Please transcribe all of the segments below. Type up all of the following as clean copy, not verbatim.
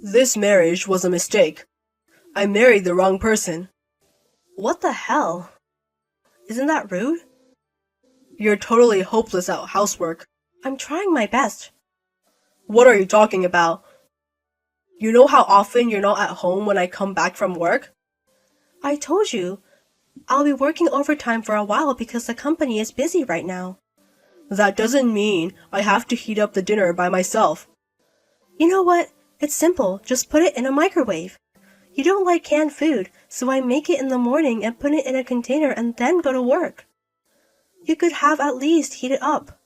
This marriage was a mistake. I married the wrong person. What the hell? Isn't that rude? You're totally hopeless at housework. I'm trying my best. What are you talking about? You know how often you're not at home when I come back from work? I told you. I'll be working overtime for a while because the company is busy right now. That doesn't mean I have to heat up the dinner by myself. You know what? It's simple. Just put it in a microwave. You don't like canned food, so I make it in the morning and put it in a container and then go to work. You could have at least heat it up.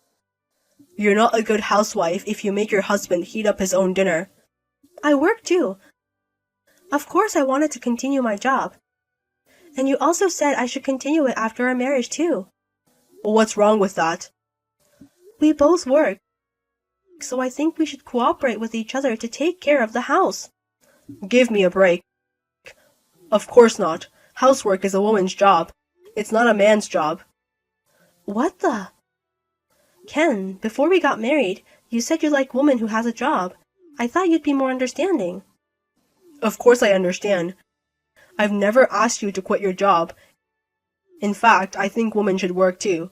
You're not a good housewife if you make your husband heat up his own dinner. I work too. Of course I wanted to continue my job. And you also said I should continue it after our marriage too. What's wrong with that? We both work, so I think we should cooperate with each other to take care of the house. Give me a break. Of course not. Housework is a woman's job. It's not a man's job. What the? Ken, before we got married, you said you like women who has a job. I thought you'd be more understanding. Of course I understand. I've never asked you to quit your job. In fact, I think women should work too.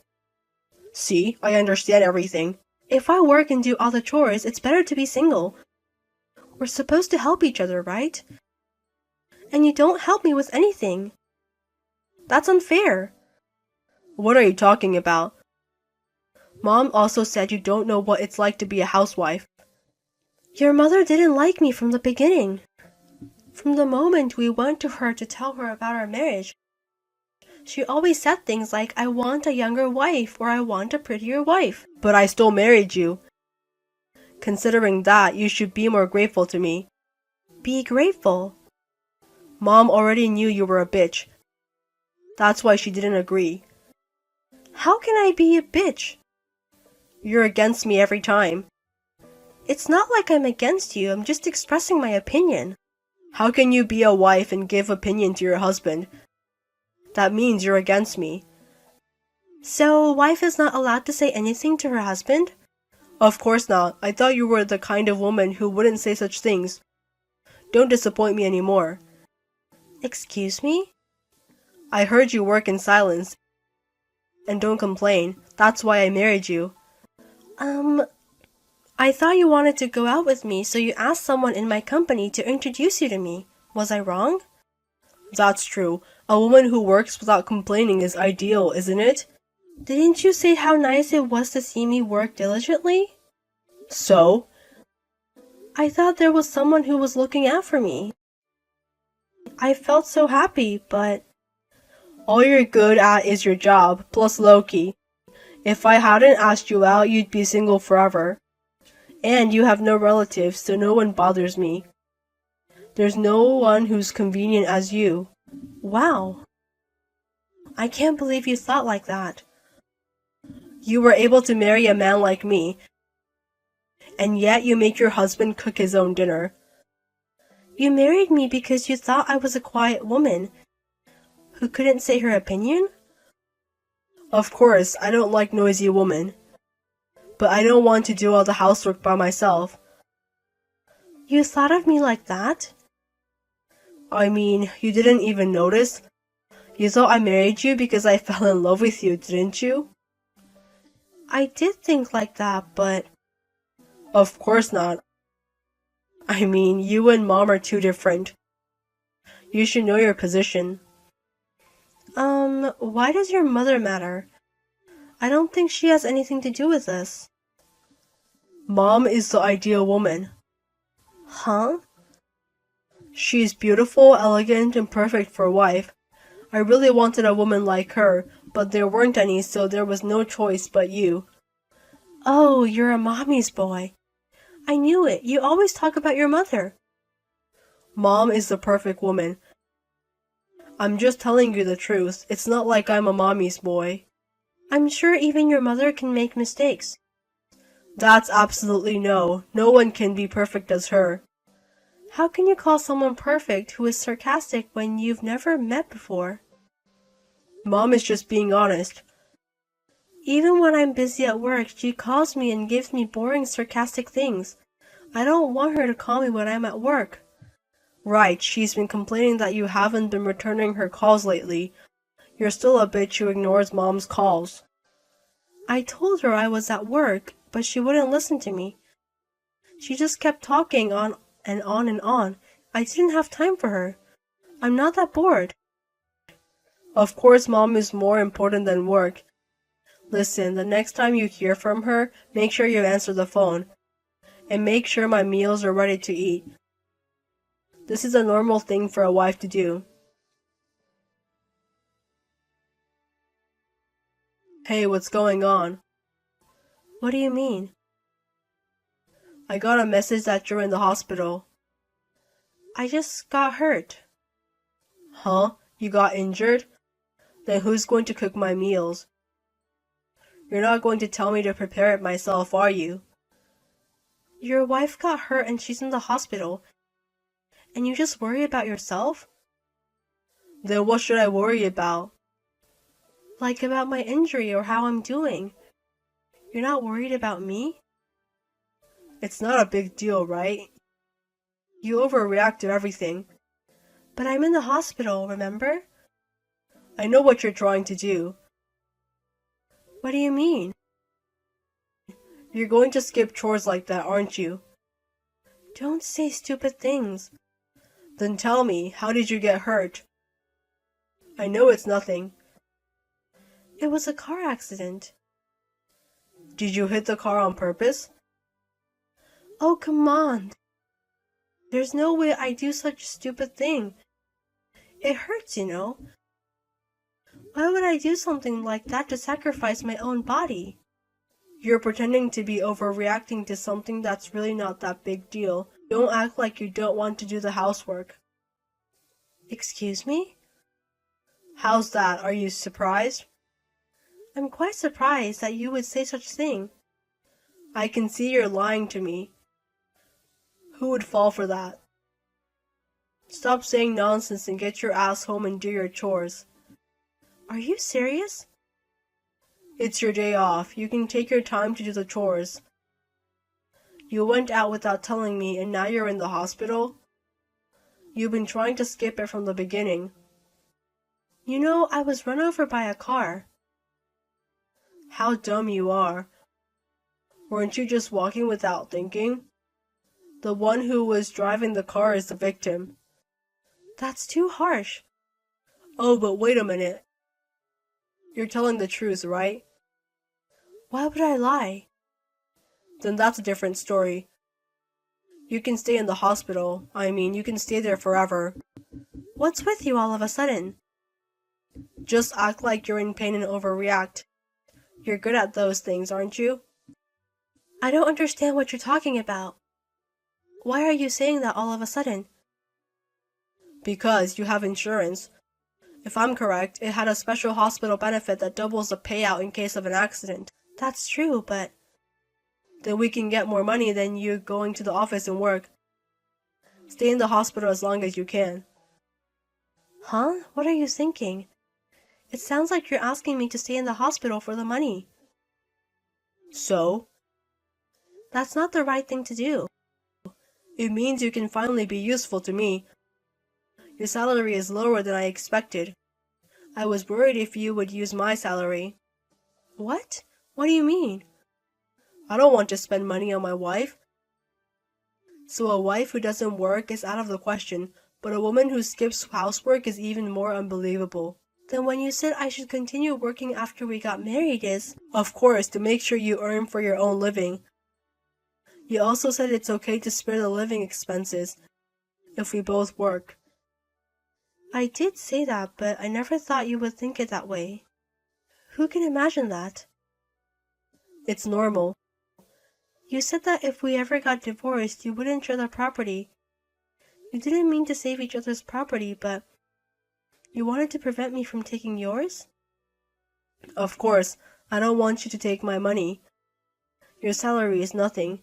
See, I understand everything. If I work and do all the chores, it's better to be single. We're supposed to help each other, right? And you don't help me with anything. That's unfair. What are you talking about? Mom also said you don't know what it's like to be a housewife. Your mother didn't like me from the beginning. From the moment we went to her to tell her about our marriage, she always said things like, I want a younger wife or I want a prettier wife. But I still married you. Considering that, you should be more grateful to me. Be grateful? Mom already knew you were a bitch. That's why she didn't agree. How can I be a bitch? You're against me every time. It's not like I'm against you, I'm just expressing my opinion. How can you be a wife and give opinion to your husband? That means you're against me. So, a wife is not allowed to say anything to her husband? Of course not. I thought you were the kind of woman who wouldn't say such things. Don't disappoint me anymore. Excuse me? I heard you work in silence. And don't complain. That's why I married you. I thought you wanted to go out with me, so you asked someone in my company to introduce you to me. Was I wrong? That's true. A woman who works without complaining is ideal, isn't it? Didn't you say how nice it was to see me work diligently? So? I thought there was someone who was looking out for me. I felt so happy, but... All you're good at is your job, plus Loki. If I hadn't asked you out, you'd be single forever. And you have no relatives, so no one bothers me. There's no one who's convenient as you. Wow. I can't believe you thought like that. You were able to marry a man like me, and yet you make your husband cook his own dinner. You married me because you thought I was a quiet woman who couldn't say her opinion? Of course, I don't like noisy women. But I don't want to do all the housework by myself. You thought of me like that? I mean, you didn't even notice? You thought I married you because I fell in love with you, didn't you? I did think like that, but... Of course not. I mean, you and Mom are too different. You should know your position. Why does your mother matter? I don't think she has anything to do with this. Mom is the ideal woman. Huh? She's beautiful, elegant, and perfect for a wife. I really wanted a woman like her, but there weren't any, so there was no choice but you. Oh, you're a mommy's boy. I knew it. You always talk about your mother. Mom is the perfect woman. I'm just telling you the truth. It's not like I'm a mommy's boy. I'm sure even your mother can make mistakes. That's absolutely no. No one can be perfect as her. How can you call someone perfect who is sarcastic when you've never met before? Mom is just being honest. Even when I'm busy at work, she calls me and gives me boring, sarcastic things. I don't want her to call me when I'm at work. Right, she's been complaining that you haven't been returning her calls lately. You're still a bitch who ignores mom's calls. I told her I was at work, but she wouldn't listen to me. She just kept talking on and on and on. I didn't have time for her. I'm not that bored. Of course, mom is more important than work. Listen, the next time you hear from her, make sure you answer the phone. And make sure my meals are ready to eat. This is a normal thing for a wife to do. Hey, what's going on? What do you mean? I got a message that you're in the hospital. I just got hurt. Huh? You got injured? Then who's going to cook my meals? You're not going to tell me to prepare it myself, are you? Your wife got hurt and she's in the hospital. And you just worry about yourself? Then what should I worry about? Like about my injury or how I'm doing. You're not worried about me? It's not a big deal, right? You overreact to everything. But I'm in the hospital, remember? I know what you're trying to do. What do you mean? You're going to skip chores like that, aren't you? Don't say stupid things. Then tell me, how did you get hurt? I know it's nothing. It was a car accident. Did you hit the car on purpose? Oh, come on. There's no way I'd do such a stupid thing. It hurts, you know. Why would I do something like that to sacrifice my own body? You're pretending to be overreacting to something that's really not that big deal. Don't act like you don't want to do the housework. Excuse me? How's that? Are you surprised? I'm quite surprised that you would say such thing. I can see you're lying to me. Who would fall for that? Stop saying nonsense and get your ass home and do your chores. Are you serious? It's your day off. You can take your time to do the chores. You went out without telling me and now you're in the hospital? You've been trying to skip it from the beginning. You know, I was run over by a car. How dumb you are. Weren't you just walking without thinking? The one who was driving the car is the victim. That's too harsh. Oh, but wait a minute. You're telling the truth, right? Why would I lie? Then that's a different story. You can stay in the hospital. You can stay there forever. What's with you all of a sudden? Just act like you're in pain and overreact. You're good at those things, aren't you? I don't understand what you're talking about. Why are you saying that all of a sudden? Because you have insurance. If I'm correct, it had a special hospital benefit that doubles the payout in case of an accident. That's true, but... Then we can get more money than you going to the office and work. Stay in the hospital as long as you can. Huh? What are you thinking? It sounds like you're asking me to stay in the hospital for the money. So? That's not the right thing to do. It means you can finally be useful to me. Your salary is lower than I expected. I was worried if you would use my salary. What? What do you mean? I don't want to spend money on my wife. So a wife who doesn't work is out of the question, but a woman who skips housework is even more unbelievable. Then when you said I should continue working after we got married is... Of course, to make sure you earn for your own living. You also said it's okay to spare the living expenses if we both work. I did say that, but I never thought you would think it that way. Who can imagine that? It's normal. You said that if we ever got divorced, you wouldn't share the property. You didn't mean to save each other's property, but you wanted to prevent me from taking yours? Of course, I don't want you to take my money. Your salary is nothing.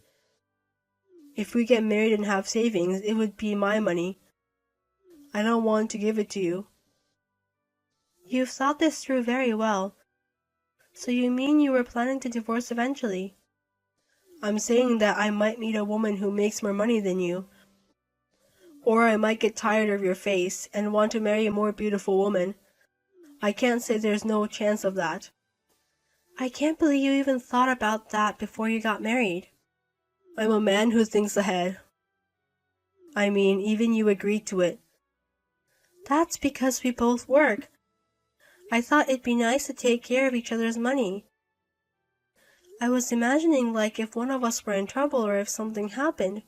If we get married and have savings, it would be my money. I don't want to give it to you. You've thought this through very well. So you mean you were planning to divorce eventually? I'm saying that I might meet a woman who makes more money than you. Or I might get tired of your face and want to marry a more beautiful woman. I can't say there's no chance of that. I can't believe you even thought about that before you got married. I'm a man who thinks ahead. I mean, even you agreed to it. That's because we both work. I thought it'd be nice to take care of each other's money. I was imagining like if one of us were in trouble or if something happened,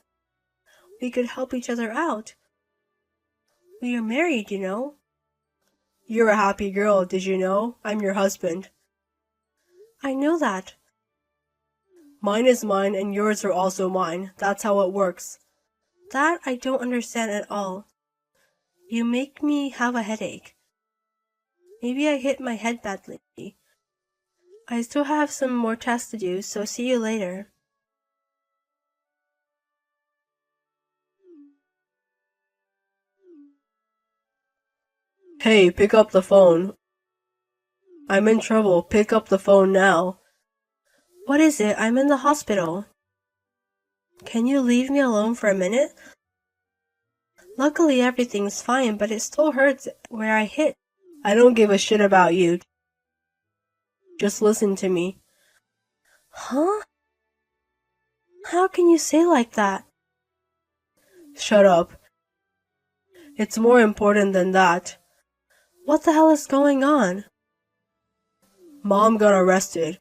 we could help each other out. We are married, you know. You're a happy girl, did you know? I'm your husband. I know that. Mine is mine and yours are also mine. That's how it works. That I don't understand at all. You make me have a headache. Maybe I hit my head badly. I still have some more tests to do, so see you later. Hey, pick up the phone. I'm in trouble. Pick up the phone now. What is it? I'm in the hospital. Can you leave me alone for a minute? Luckily everything's fine, but it still hurts where I hit. I don't give a shit about you. Just listen to me. Huh? How can you say like that? Shut up. It's more important than that. What the hell is going on? Mom got arrested.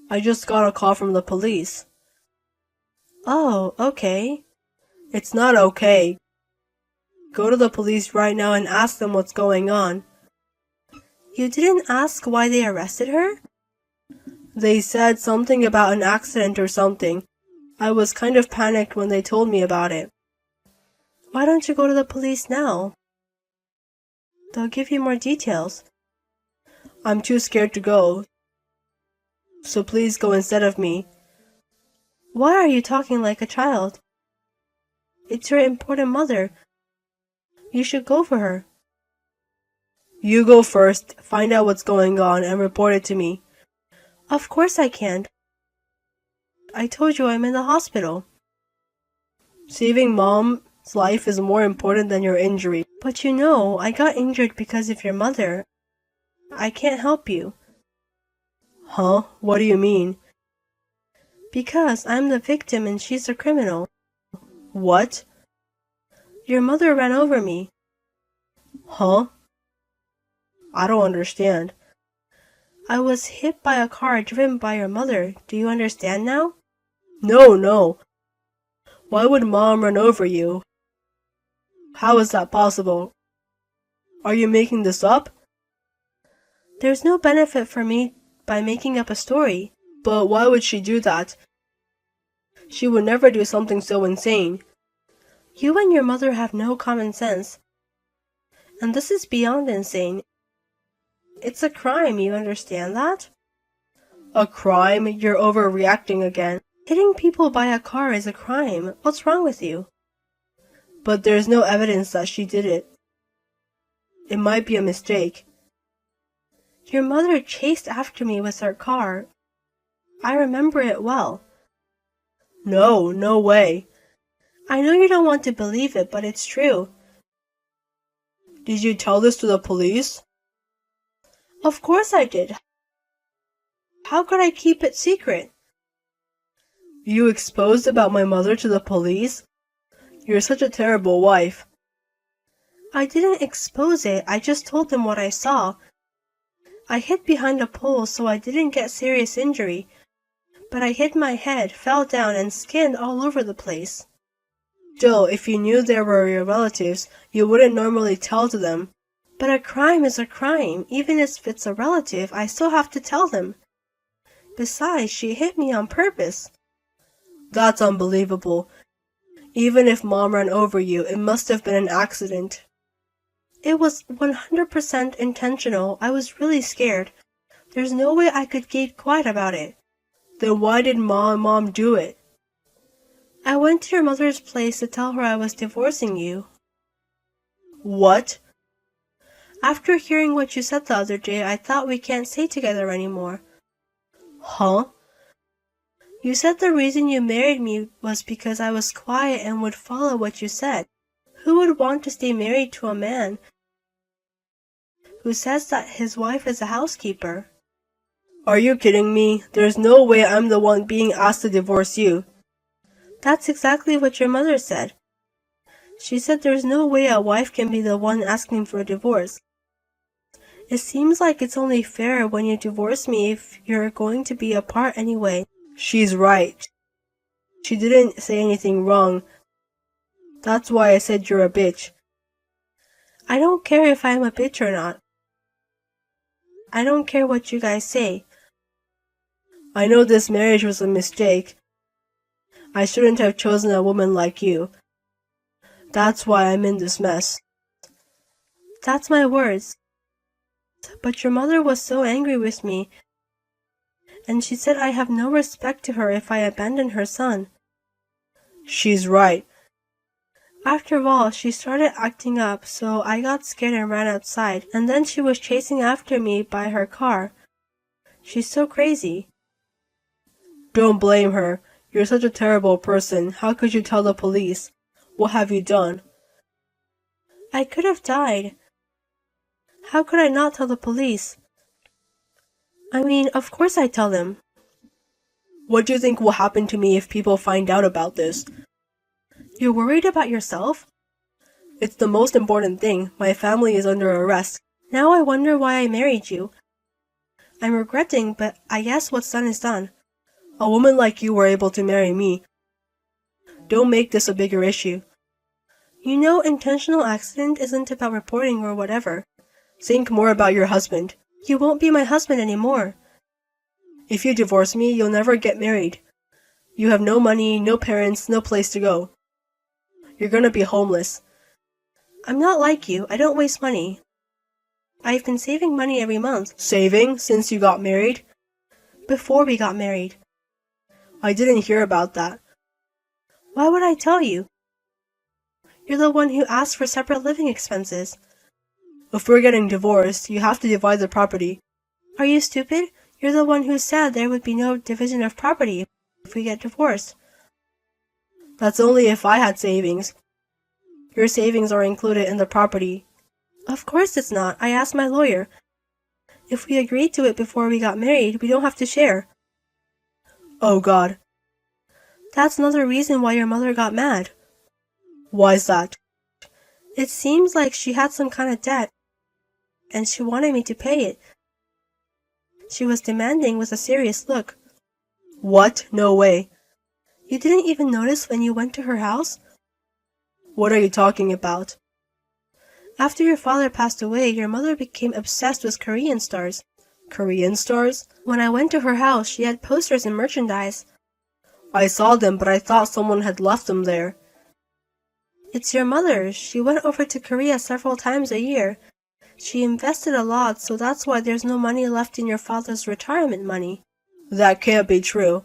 I just got a call from the police. Oh, okay. It's not okay. Go to the police right now and ask them what's going on. You didn't ask why they arrested her? They said something about an accident or something. I was kind of panicked when they told me about it. Why don't you go to the police now? They'll give you more details. I'm too scared to go. So please go instead of me. Why are you talking like a child? It's your important mother. You should go for her. You go first, find out what's going on, and report it to me. Of course I can't. I told you I'm in the hospital. Saving Mom's life is more important than your injury. But you know, I got injured because of your mother. I can't help you. Huh? What do you mean? Because I'm the victim and she's the criminal. What? Your mother ran over me. Huh? I don't understand. I was hit by a car driven by your mother. Do you understand now? No. Why would Mom run over you? How is that possible? Are you making this up? There's no benefit for me by making up a story. But why would she do that? She would never do something so insane. You and your mother have no common sense. And this is beyond insane. It's a crime, you understand that? A crime? You're overreacting again. Hitting people by a car is a crime. What's wrong with you? But there's no evidence that she did it. It might be a mistake. Your mother chased after me with her car. I remember it well. No way. I know you don't want to believe it, but it's true. Did you tell this to the police? Of course I did. How could I keep it secret? You exposed about my mother to the police? You're such a terrible wife. I didn't expose it, I just told them what I saw. I hid behind a pole so I didn't get serious injury, but I hit my head, fell down, and skinned all over the place. Still, if you knew they were your relatives, you wouldn't normally tell to them. But a crime is a crime. Even if it's a relative, I still have to tell them. Besides, she hit me on purpose. That's unbelievable. Even if Mom ran over you, it must have been an accident. It was 100% intentional. I was really scared. There's no way I could keep quiet about it. Then why did Mom do it? I went to your mother's place to tell her I was divorcing you. What? After hearing what you said the other day, I thought we can't stay together anymore. Huh? You said the reason you married me was because I was quiet and would follow what you said. Who would want to stay married to a man who says that his wife is a housekeeper? Are you kidding me? There's no way I'm the one being asked to divorce you. That's exactly what your mother said. She said there's no way a wife can be the one asking for a divorce. It seems like it's only fair when you divorce me if you're going to be apart anyway. She's right. She didn't say anything wrong. That's why I said you're a bitch. I don't care if I'm a bitch or not. I don't care what you guys say. I know this marriage was a mistake. I shouldn't have chosen a woman like you. That's why I'm in this mess. That's my words. But your mother was so angry with me, and she said I have no respect to her if I abandon her son. She's right. After all, she started acting up, so I got scared and ran outside, and then she was chasing after me by her car. She's so crazy. Don't blame her. You're such a terrible person. How could you tell the police? What have you done? I could have died. How could I not tell the police? I mean, of course I tell them. What do you think will happen to me if people find out about this? You're worried about yourself? It's the most important thing. My family is under arrest. Now I wonder why I married you. I'm regretting, but I guess what's done is done. A woman like you were able to marry me. Don't make this a bigger issue. You know, intentional accident isn't about reporting or whatever. Think more about your husband. You won't be my husband anymore. If you divorce me, you'll never get married. You have no money, no parents, no place to go. You're gonna be homeless. I'm not like you. I don't waste money. I've been saving money every month. Saving since you got married? Before we got married. I didn't hear about that. Why would I tell you? You're the one who asked for separate living expenses. If we're getting divorced, you have to divide the property. Are you stupid? You're the one who said there would be no division of property if we get divorced. That's only if I had savings. Your savings are included in the property. Of course it's not. I asked my lawyer. If we agreed to it before we got married, we don't have to share. Oh God. That's another reason why your mother got mad. Why's that? It seems like she had some kind of debt, and she wanted me to pay it. She was demanding with a serious look. What? No way. You didn't even notice when you went to her house? What are you talking about? After your father passed away, your mother became obsessed with Korean stars. Korean stars? When I went to her house, she had posters and merchandise. I saw them, but I thought someone had left them there. It's your mother. She went over to Korea several times a year. She invested a lot, so that's why there's no money left in your father's retirement money. That can't be true.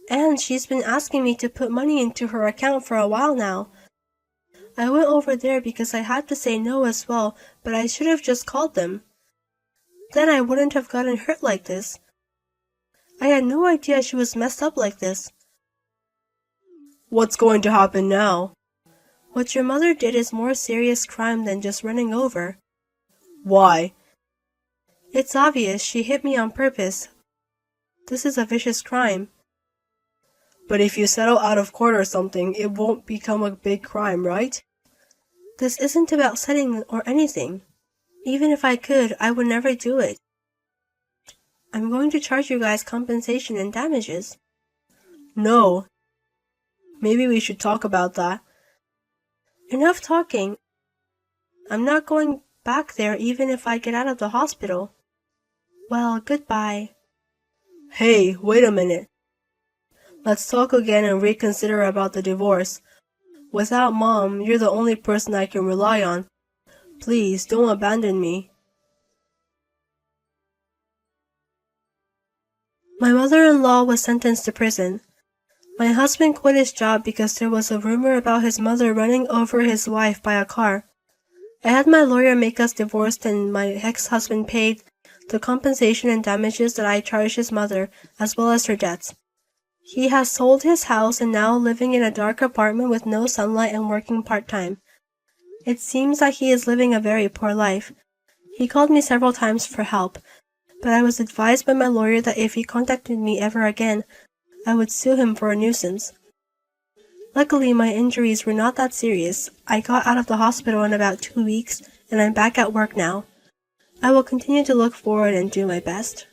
And she's been asking me to put money into her account for a while now. I went over there because I had to say no as well, but I should have just called them. Then I wouldn't have gotten hurt like this. I had no idea she was messed up like this. What's going to happen now? What your mother did is more serious crime than just running over. Why? It's obvious she hit me on purpose. This is a vicious crime. But if you settle out of court or something, it won't become a big crime, right? This isn't about settling or anything. Even if I could, I would never do it. I'm going to charge you guys compensation and damages. No. Maybe we should talk about that. Enough talking. I'm not going back there even if I get out of the hospital. Well, goodbye. Hey, wait a minute. Let's talk again and reconsider about the divorce. Without Mom, you're the only person I can rely on. Please, don't abandon me. My mother-in-law was sentenced to prison. My husband quit his job because there was a rumor about his mother running over his wife by a car. I had my lawyer make us divorced and my ex-husband paid the compensation and damages that I charged his mother, as well as her debts. He has sold his house and now living in a dark apartment with no sunlight and working part-time. It seems like he is living a very poor life. He called me several times for help, but I was advised by my lawyer that if he contacted me ever again, I would sue him for a nuisance. Luckily, my injuries were not that serious. I got out of the hospital in about 2 weeks, and I'm back at work now. I will continue to look forward and do my best.